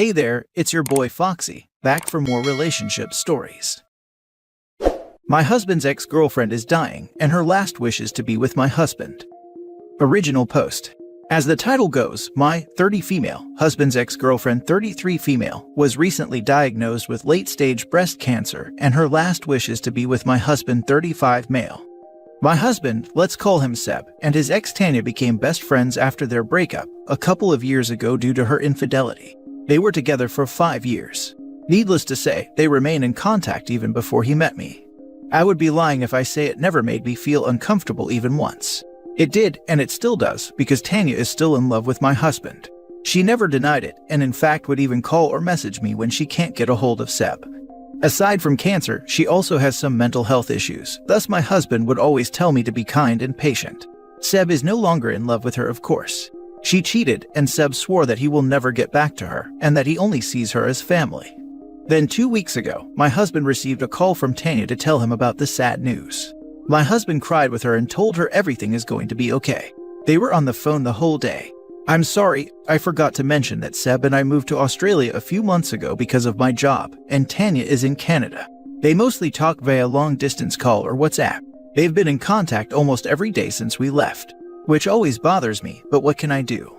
Hey there, it's your boy Foxy, back for more relationship stories. My husband's ex-girlfriend is dying, and her last wish is to be with my husband. Original post. As the title goes, my 30 female husband's ex-girlfriend 33 female was recently diagnosed with late-stage breast cancer, and her last wish is to be with my husband 35 male. My husband, let's call him Seb, and his ex Tanya became best friends after their breakup a couple of years ago due to her infidelity. They were together for 5 years. Needless to say, they remain in contact even before he met me. I would be lying if I say it never made me feel uncomfortable even once. It did, and it still does, because Tanya is still in love with my husband. She never denied it, and in fact would even call or message me when she can't get a hold of Seb. Aside from cancer, she also has some mental health issues, thus my husband would always tell me to be kind and patient. Seb is no longer in love with her, of course. She cheated, and Seb swore that he will never get back to her, and that he only sees her as family. Then 2 weeks ago, my husband received a call from Tanya to tell him about the sad news. My husband cried with her and told her everything is going to be okay. They were on the phone the whole day. I'm sorry, I forgot to mention that Seb and I moved to Australia a few months ago because of my job, and Tanya is in Canada. They mostly talk via long-distance call or WhatsApp. They've been in contact almost every day since we left, which always bothers me, but what can I do?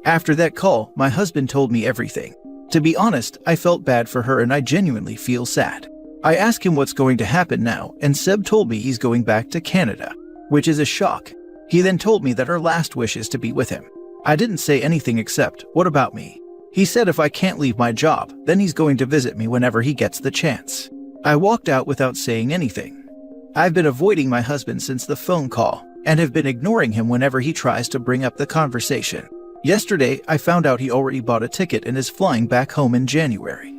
After that call, my husband told me everything. To be honest, I felt bad for her and I genuinely feel sad. I asked him what's going to happen now, and Seb told me he's going back to Canada, which is a shock. He then told me that her last wish is to be with him. I didn't say anything except, what about me? He said if I can't leave my job, then he's going to visit me whenever he gets the chance. I walked out without saying anything. I've been avoiding my husband since the phone call, and have been ignoring him whenever he tries to bring up the conversation. Yesterday, I found out he already bought a ticket and is flying back home in January.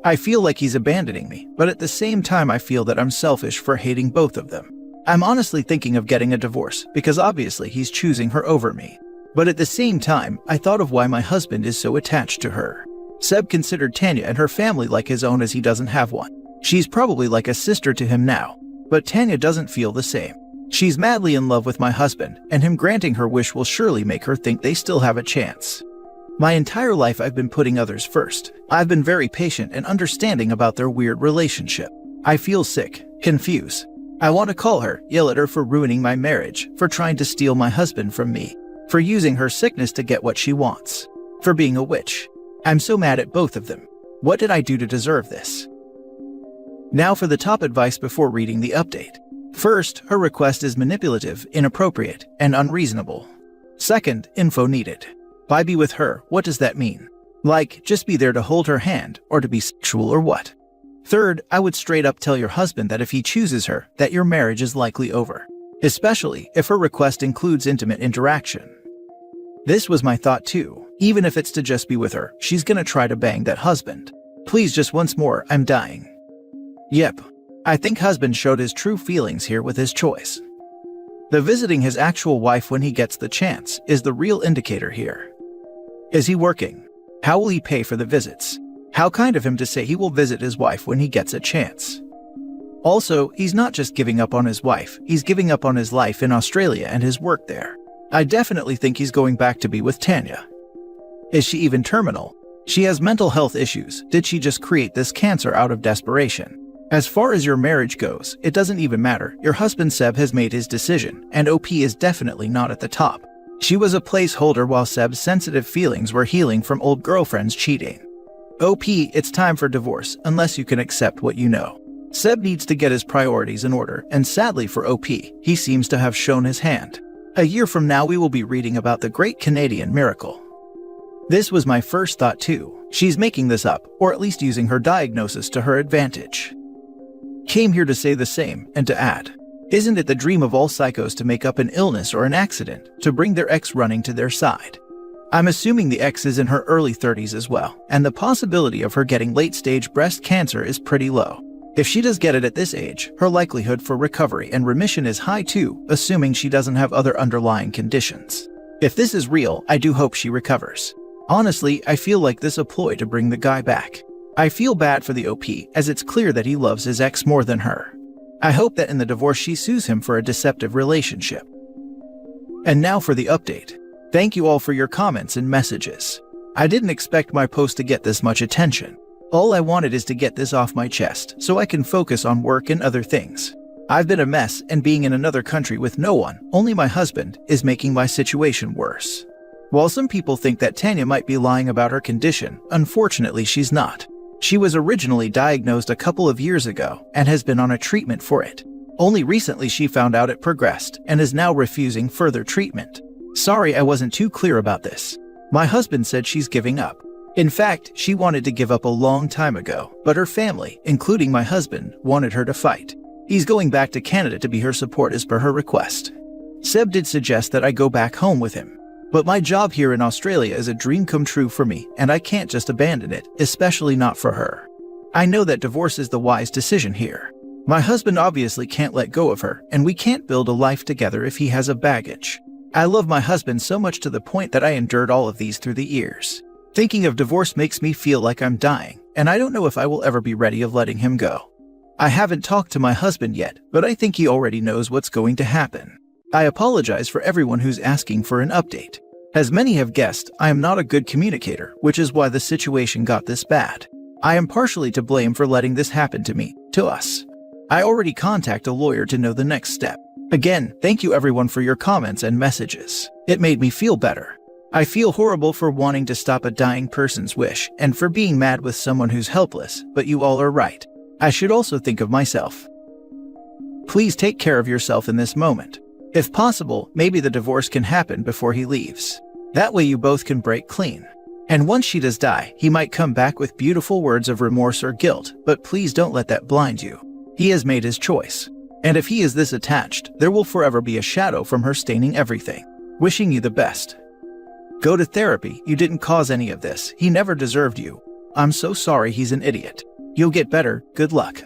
I feel like he's abandoning me, but at the same time I feel that I'm selfish for hating both of them. I'm honestly thinking of getting a divorce, because obviously he's choosing her over me. But at the same time, I thought of why my husband is so attached to her. Seb considered Tanya and her family like his own as he doesn't have one. She's probably like a sister to him now, but Tanya doesn't feel the same. She's madly in love with my husband, and him granting her wish will surely make her think they still have a chance. My entire life I've been putting others first. I've been very patient and understanding about their weird relationship. I feel sick, confused. I want to call her, yell at her for ruining my marriage, for trying to steal my husband from me, for using her sickness to get what she wants, for being a witch. I'm so mad at both of them. What did I do to deserve this? Now for the top advice before reading the update. First, her request is manipulative, inappropriate, and unreasonable. Second, info needed. Why be with her? What does that mean? Like, just be there to hold her hand, or to be sexual or what? Third, I would straight up tell your husband that if he chooses her, that your marriage is likely over. Especially if her request includes intimate interaction. This was my thought too. Even if it's to just be with her, she's gonna try to bang that husband. Please just once more, I'm dying. Yep. I think husband showed his true feelings here with his choice. The visiting his actual wife when he gets the chance is the real indicator here. Is he working? How will he pay for the visits? How kind of him to say he will visit his wife when he gets a chance. Also, he's not just giving up on his wife, he's giving up on his life in Australia and his work there. I definitely think he's going back to be with Tanya. Is she even terminal? She has mental health issues. Did she just create this cancer out of desperation? As far as your marriage goes, it doesn't even matter. Your husband Seb has made his decision, and OP is definitely not at the top. She was a placeholder while Seb's sensitive feelings were healing from old girlfriends cheating. OP, it's time for divorce, unless you can accept what you know. Seb needs to get his priorities in order, and sadly for OP, he seems to have shown his hand. A year from now we will be reading about the Great Canadian Miracle. This was my first thought too. She's making this up, or at least using her diagnosis to her advantage. Came here to say the same, and to add, isn't it the dream of all psychos to make up an illness or an accident, to bring their ex running to their side? I'm assuming the ex is in her early 30s as well, and the possibility of her getting late-stage breast cancer is pretty low. If she does get it at this age, her likelihood for recovery and remission is high too, assuming she doesn't have other underlying conditions. If this is real, I do hope she recovers. Honestly, I feel like this a ploy to bring the guy back. I feel bad for the OP, as it's clear that he loves his ex more than her. I hope that in the divorce she sues him for a deceptive relationship. And now for the update. Thank you all for your comments and messages. I didn't expect my post to get this much attention. All I wanted is to get this off my chest so I can focus on work and other things. I've been a mess, and being in another country with no one, only my husband, is making my situation worse. While some people think that Tanya might be lying about her condition, unfortunately she's not. She was originally diagnosed a couple of years ago and has been on a treatment for it. Only recently she found out it progressed and is now refusing further treatment. Sorry I wasn't too clear about this. My husband said she's giving up. In fact, she wanted to give up a long time ago, but her family, including my husband, wanted her to fight. He's going back to Canada to be her support as per her request. Seb did suggest that I go back home with him. But my job here in Australia is a dream come true for me, and I can't just abandon it, especially not for her. I know that divorce is the wise decision here. My husband obviously can't let go of her, and we can't build a life together if he has a baggage. I love my husband so much to the point that I endured all of these through the years. Thinking of divorce makes me feel like I'm dying, and I don't know if I will ever be ready of letting him go. I haven't talked to my husband yet, but I think he already knows what's going to happen. I apologize for everyone who's asking for an update. As many have guessed, I am not a good communicator, which is why the situation got this bad. I am partially to blame for letting this happen to me, to us. I already contacted a lawyer to know the next step. Again, thank you everyone for your comments and messages. It made me feel better. I feel horrible for wanting to stop a dying person's wish and for being mad with someone who's helpless, but you all are right. I should also think of myself. Please take care of yourself in this moment. If possible, maybe the divorce can happen before he leaves. That way you both can break clean. And once she does die, he might come back with beautiful words of remorse or guilt, but please don't let that blind you. He has made his choice. And if he is this attached, there will forever be a shadow from her staining everything. Wishing you the best. Go to therapy, you didn't cause any of this, he never deserved you. I'm so sorry he's an idiot. You'll get better, good luck.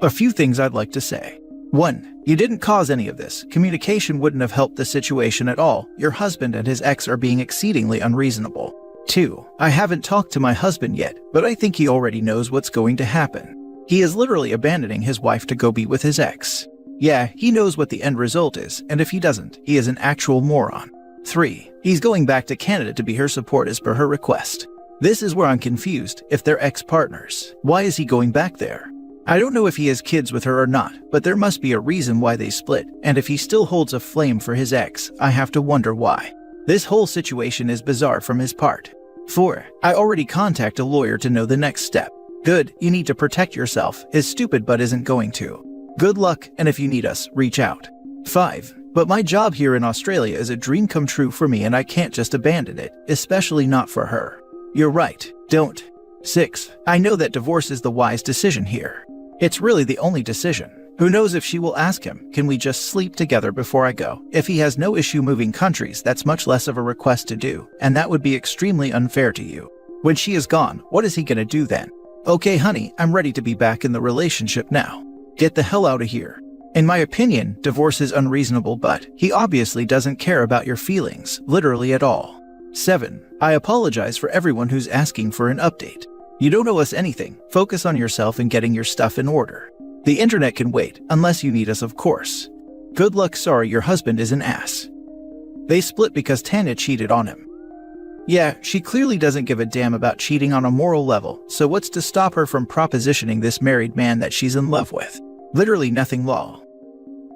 A few things I'd like to say. 1. You didn't cause any of this. Communication wouldn't have helped the situation at all. Your husband and his ex are being exceedingly unreasonable. 2. I haven't talked to my husband yet, but I think he already knows what's going to happen. He is literally abandoning his wife to go be with his ex. Yeah, he knows what the end result is, and if he doesn't, he is an actual moron. 3. He's going back to Canada to be her support as per her request. This is where I'm confused. If they're ex-partners, why is he going back there? I don't know if he has kids with her or not, but there must be a reason why they split, and if he still holds a flame for his ex, I have to wonder why. This whole situation is bizarre from his part. 4. I already contacted a lawyer to know the next step. Good, you need to protect yourself. His stupid butt isn't going to. Good luck, and if you need us, reach out. 5. But my job here in Australia is a dream come true for me, and I can't just abandon it, especially not for her. You're right, don't. 6. I know that divorce is the wise decision here. It's really the only decision. Who knows if she will ask him, can we just sleep together before I go? If he has no issue moving countries, that's much less of a request to do, and that would be extremely unfair to you. When she is gone, what is he gonna do then? Okay honey, I'm ready to be back in the relationship now. Get the hell out of here. In my opinion, divorce is unreasonable, but he obviously doesn't care about your feelings, literally at all. 7. I apologize for everyone who's asking for an update. You don't owe us anything. Focus on yourself and getting your stuff in order. The internet can wait, unless you need us of course. Good luck. Sorry your husband is an ass. They split because Tanya cheated on him. Yeah, she clearly doesn't give a damn about cheating on a moral level, so what's to stop her from propositioning this married man that she's in love with? Literally nothing lol.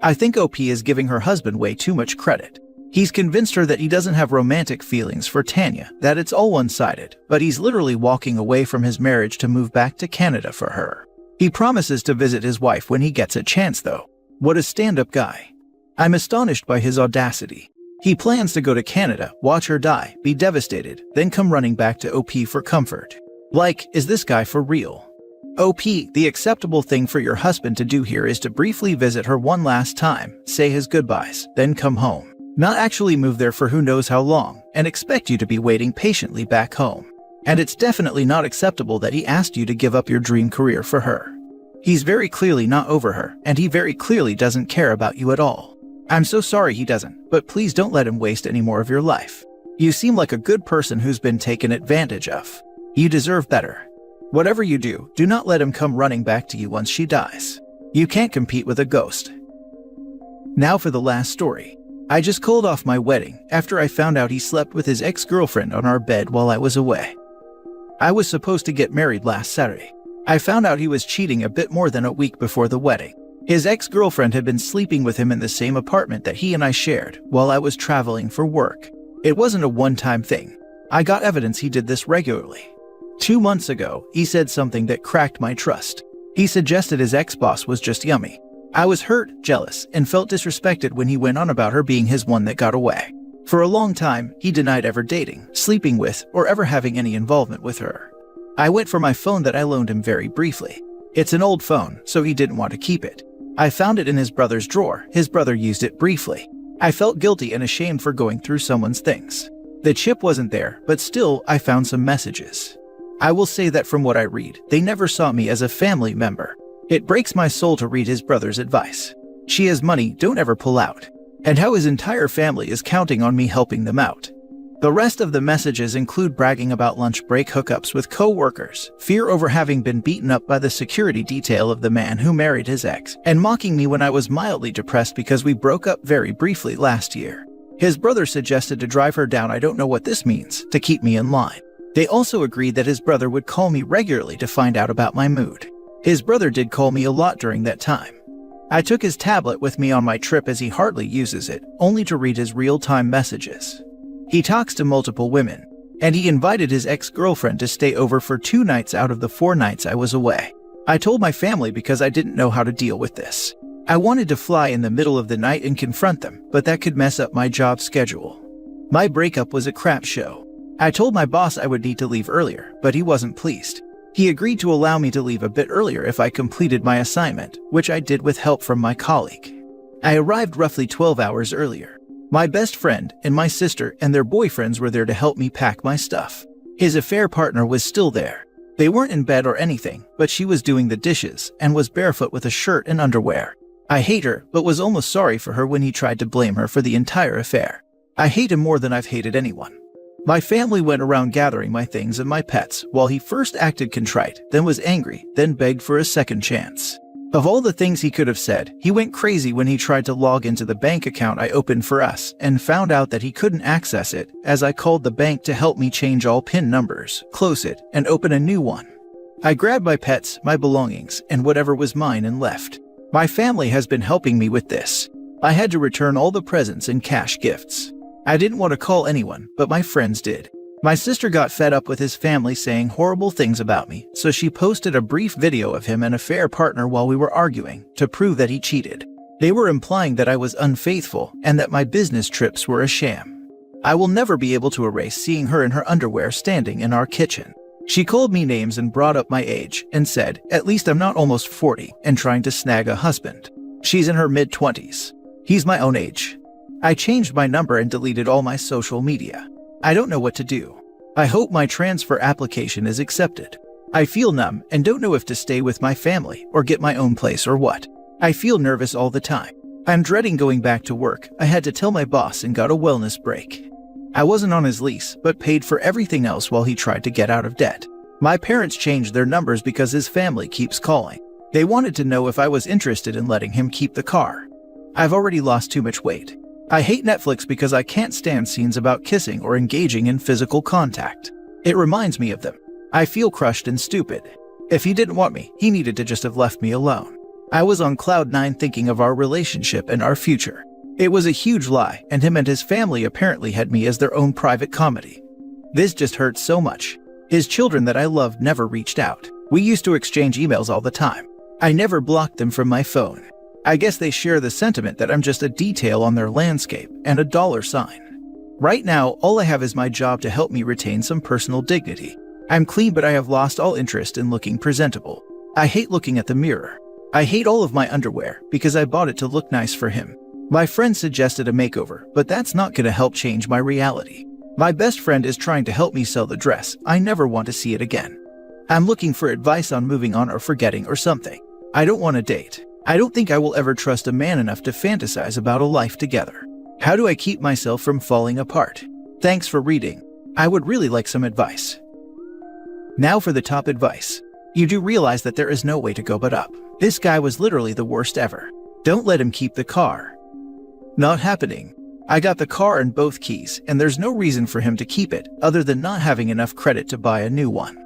I think OP is giving her husband way too much credit. He's convinced her that he doesn't have romantic feelings for Tanya, that it's all one-sided, but he's literally walking away from his marriage to move back to Canada for her. He promises to visit his wife when he gets a chance though. What a stand-up guy. I'm astonished by his audacity. He plans to go to Canada, watch her die, be devastated, then come running back to OP for comfort. Like, is this guy for real? OP, the acceptable thing for your husband to do here is to briefly visit her one last time, say his goodbyes, then come home. Not actually move there for who knows how long, and expect you to be waiting patiently back home. And it's definitely not acceptable that he asked you to give up your dream career for her. He's very clearly not over her, and he very clearly doesn't care about you at all. I'm so sorry he doesn't, but please don't let him waste any more of your life. You seem like a good person who's been taken advantage of. You deserve better. Whatever you do, do not let him come running back to you once she dies. You can't compete with a ghost. Now for the last story. I just called off my wedding after I found out he slept with his ex-girlfriend on our bed while I was away. I was supposed to get married last Saturday. I found out he was cheating a bit more than a week before the wedding. His ex-girlfriend had been sleeping with him in the same apartment that he and I shared while I was traveling for work. It wasn't a one-time thing. I got evidence he did this regularly. 2 months ago, he said something that cracked my trust. He suggested his ex-boss was just yummy. I was hurt, jealous, and felt disrespected when he went on about her being his one that got away. For a long time, he denied ever dating, sleeping with, or ever having any involvement with her. I went for my phone that I loaned him very briefly. It's an old phone, so he didn't want to keep it. I found it in his brother's drawer. His brother used it briefly. I felt guilty and ashamed for going through someone's things. The chip wasn't there, but still, I found some messages. I will say that from what I read, they never saw me as a family member. It breaks my soul to read his brother's advice. She has money, don't ever pull out. And how his entire family is counting on me helping them out. The rest of the messages include bragging about lunch break hookups with co-workers, fear over having been beaten up by the security detail of the man who married his ex, and mocking me when I was mildly depressed because we broke up very briefly last year. His brother suggested to drive her down, I don't know what this means, to keep me in line. They also agreed that his brother would call me regularly to find out about my mood. His brother did call me a lot during that time. I took his tablet with me on my trip as he hardly uses it, only to read his real-time messages. He talks to multiple women, and he invited his ex-girlfriend to stay over for 2 nights out of the 4 nights I was away. I told my family because I didn't know how to deal with this. I wanted to fly in the middle of the night and confront them, but that could mess up my job schedule. My breakup was a crap show. I told my boss I would need to leave earlier, but he wasn't pleased. He agreed to allow me to leave a bit earlier if I completed my assignment, which I did with help from my colleague. I arrived roughly 12 hours earlier. My best friend and my sister and their boyfriends were there to help me pack my stuff. His affair partner was still there. They weren't in bed or anything, but she was doing the dishes and was barefoot with a shirt and underwear. I hate her, but was almost sorry for her when he tried to blame her for the entire affair. I hate him more than I've hated anyone. My family went around gathering my things and my pets while he first acted contrite, then was angry, then begged for a second chance. Of all the things he could have said, he went crazy when he tried to log into the bank account I opened for us and found out that he couldn't access it as I called the bank to help me change all PIN numbers, close it, and open a new one. I grabbed my pets, my belongings, and whatever was mine and left. My family has been helping me with this. I had to return all the presents and cash gifts. I didn't want to call anyone, but my friends did. My sister got fed up with his family saying horrible things about me, so she posted a brief video of him and affair partner while we were arguing to prove that he cheated. They were implying that I was unfaithful and that my business trips were a sham. I will never be able to erase seeing her in her underwear standing in our kitchen. She called me names and brought up my age and said, at least I'm not almost 40 and trying to snag a husband. She's in her mid-20s. He's my own age. I changed my number and deleted all my social media. I don't know what to do. I hope my transfer application is accepted. I feel numb and don't know if to stay with my family or get my own place or what. I feel nervous all the time. I'm dreading going back to work. I had to tell my boss and got a wellness break. I wasn't on his lease, but paid for everything else while he tried to get out of debt. My parents changed their numbers because his family keeps calling. They wanted to know if I was interested in letting him keep the car. I've already lost too much weight. I hate Netflix because I can't stand scenes about kissing or engaging in physical contact. It reminds me of them. I feel crushed and stupid. If he didn't want me, he needed to just have left me alone. I was on cloud 9 thinking of our relationship and our future. It was a huge lie, and him and his family apparently had me as their own private comedy. This just hurts so much. His children that I loved never reached out. We used to exchange emails all the time. I never blocked them from my phone. I guess they share the sentiment that I'm just a detail on their landscape and a $sign. Right now, all I have is my job to help me retain some personal dignity. I'm clean, but I have lost all interest in looking presentable. I hate looking at the mirror. I hate all of my underwear because I bought it to look nice for him. My friend suggested a makeover, but that's not going to help change my reality. My best friend is trying to help me sell the dress. I never want to see it again. I'm looking for advice on moving on or forgetting or something. I don't want to date. I don't think I will ever trust a man enough to fantasize about a life together. How do I keep myself from falling apart? Thanks for reading. I would really like some advice. Now for the top advice. You do realize that there is no way to go but up. This guy was literally the worst ever. Don't let him keep the car. Not happening. I got the car and both keys, and there's no reason for him to keep it other than not having enough credit to buy a new one.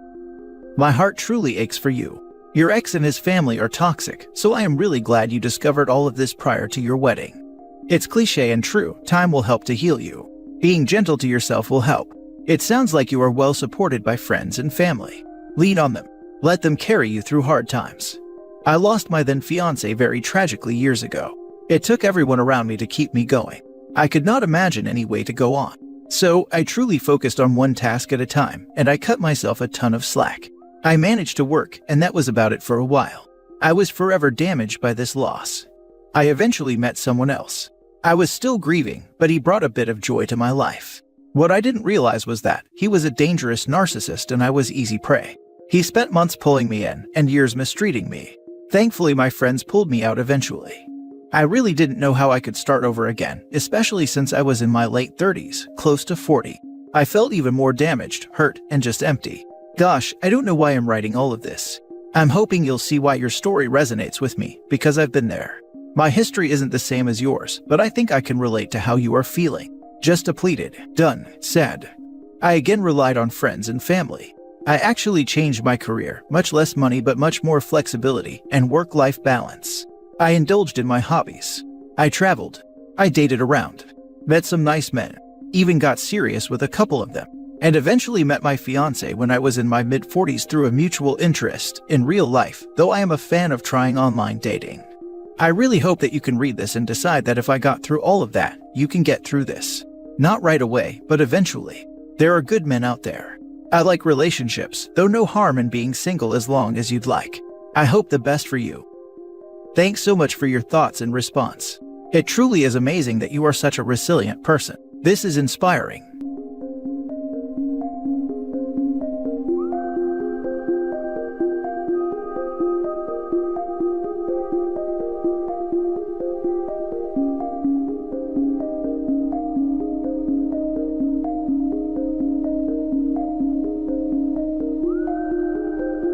My heart truly aches for you. Your ex and his family are toxic, so I am really glad you discovered all of this prior to your wedding. It's cliche and true, time will help to heal you. Being gentle to yourself will help. It sounds like you are well supported by friends and family. Lean on them. Let them carry you through hard times. I lost my then fiancé very tragically years ago. It took everyone around me to keep me going. I could not imagine any way to go on. So I truly focused on one task at a time, and I cut myself a ton of slack. I managed to work, and that was about it for a while. I was forever damaged by this loss. I eventually met someone else. I was still grieving, but he brought a bit of joy to my life. What I didn't realize was that he was a dangerous narcissist and I was easy prey. He spent months pulling me in and years mistreating me. Thankfully, my friends pulled me out eventually. I really didn't know how I could start over again, especially since I was in my late 30s, close to 40. I felt even more damaged, hurt, and just empty. Gosh, I don't know why I'm writing all of this. I'm hoping you'll see why your story resonates with me, because I've been there. My history isn't the same as yours, but I think I can relate to how you are feeling. Just depleted, done, sad. I again relied on friends and family. I actually changed my career, much less money but much more flexibility and work-life balance. I indulged in my hobbies. I traveled. I dated around. Met some nice men. Even got serious with a couple of them. And eventually met my fiancé when I was in my mid-40s through a mutual interest in real life, though I am a fan of trying online dating. I really hope that you can read this and decide that if I got through all of that, you can get through this. Not right away, but eventually. There are good men out there. I like relationships, though no harm in being single as long as you'd like. I hope the best for you. Thanks so much for your thoughts and response. It truly is amazing that you are such a resilient person. This is inspiring.